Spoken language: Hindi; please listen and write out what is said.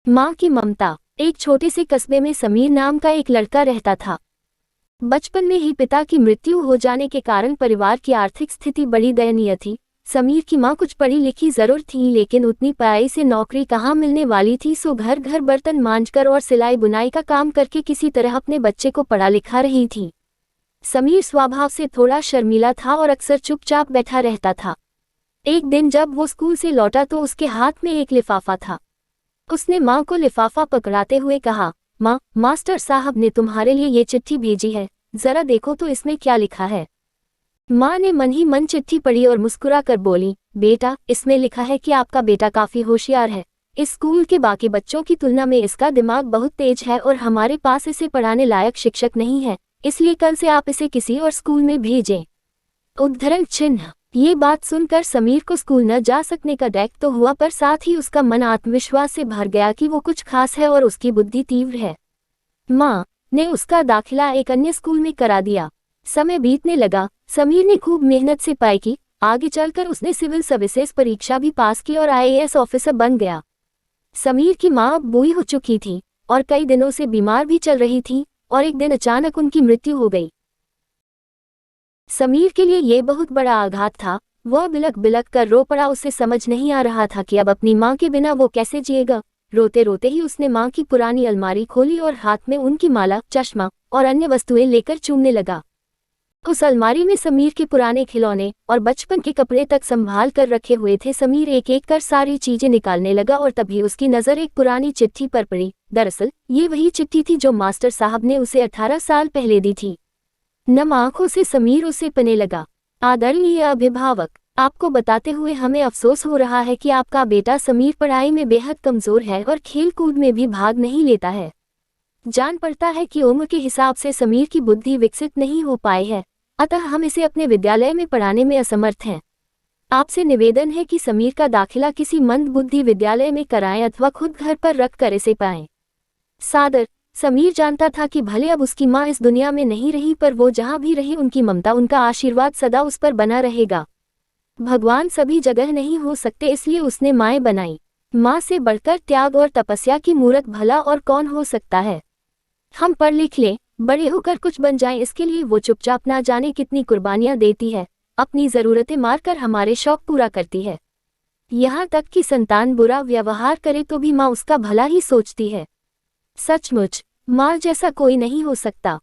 माँ की ममता। एक छोटे से कस्बे में समीर नाम का एक लड़का रहता था। बचपन में ही पिता की मृत्यु हो जाने के कारण परिवार की आर्थिक स्थिति बड़ी दयनीय थी। समीर की माँ कुछ पढ़ी लिखी जरूर थी, लेकिन उतनी पढ़ाई से नौकरी कहाँ मिलने वाली थी। सो घर घर बर्तन मांजकर और सिलाई बुनाई का काम करके किसी तरह अपने बच्चे को पढ़ा लिखा रही थी। समीर स्वभाव से थोड़ा शर्मीला था और अक्सर चुपचाप बैठा रहता था। एक दिन जब वो स्कूल से लौटा तो उसके हाथ में एक लिफाफा था। उसने माँ को लिफाफा पकड़ाते हुए कहा, माँ, मास्टर साहब ने तुम्हारे लिए ये चिट्ठी भेजी है, जरा देखो तो इसमें क्या लिखा है। माँ ने मन ही मन चिट्ठी पढ़ी और मुस्कुरा कर बोली, बेटा, इसमें लिखा है कि आपका बेटा काफी होशियार है। इस स्कूल के बाकी बच्चों की तुलना में इसका दिमाग बहुत तेज है और हमारे पास इसे पढ़ाने लायक शिक्षक नहीं है, इसलिए कल से आप इसे किसी और स्कूल में भेजें। उद्धरण चिन्ह। ये बात सुनकर समीर को स्कूल न जा सकने का डर तो हुआ, पर साथ ही उसका मन आत्मविश्वास से भर गया कि वो कुछ खास है और उसकी बुद्धि तीव्र है। माँ ने उसका दाखिला एक अन्य स्कूल में करा दिया। समय बीतने लगा। समीर ने खूब मेहनत से पढ़ाई की। आगे चलकर उसने सिविल सर्विसेज परीक्षा भी पास की और IAS ऑफिसर बन गया। समीर की माँ अब बूढ़ी हो चुकी थी और कई दिनों से बीमार भी चल रही थी, और एक दिन अचानक उनकी मृत्यु हो गई। समीर के लिए यह बहुत बड़ा आघात था। वह बिलख बिलख कर रो पड़ा। उसे समझ नहीं आ रहा था कि अब अपनी माँ के बिना वो कैसे जिएगा। रोते रोते ही उसने माँ की पुरानी अलमारी खोली और हाथ में उनकी माला, चश्मा और अन्य वस्तुएं लेकर चूमने लगा। उस अलमारी में समीर के पुराने खिलौने और बचपन के कपड़े तक संभाल कर रखे हुए थे। समीर एक एक कर सारी चीजें निकालने लगा और तभी उसकी नजर एक पुरानी चिट्ठी पर पड़ी। दरअसल ये वही चिट्ठी थी जो मास्टर साहब ने उसे 18 साल पहले दी थी। नम आंखों से समीर उसे पढ़ने लगा। आदरणीय अभिभावक, आपको बताते हुए हमें अफसोस हो रहा है कि आपका बेटा समीर पढ़ाई में बेहद कमजोर है और खेल कूद में भी भाग नहीं लेता है। जान पड़ता है कि उम्र के हिसाब से समीर की बुद्धि विकसित नहीं हो पाई है, अतः हम इसे अपने विद्यालय में पढ़ाने में असमर्थ हैं। आपसे निवेदन है कि समीर का दाखिला किसी मंद बुद्धि विद्यालय में कराएं अथवा खुद घर पर रख कर इसे पाएं। सादर। समीर जानता था कि भले अब उसकी माँ इस दुनिया में नहीं रही, पर वो जहाँ भी रही उनकी ममता, उनका आशीर्वाद सदा उस पर बना रहेगा। भगवान सभी जगह नहीं हो सकते, इसलिए उसने माएँ बनाई। माँ से बढ़कर त्याग और तपस्या की मूरत भला और कौन हो सकता है। हम पढ़ लिख लें, बड़े होकर कुछ बन जाएं, इसके लिए वो चुपचाप ना जाने कितनी कुर्बानियां देती है। अपनी ज़रूरतें मारकर हमारे शौक पूरा करती है। यहाँ तक कि संतान बुरा व्यवहार करे तो भी माँ उसका भला ही सोचती है। सचमुच माँ जैसा कोई नहीं हो सकता।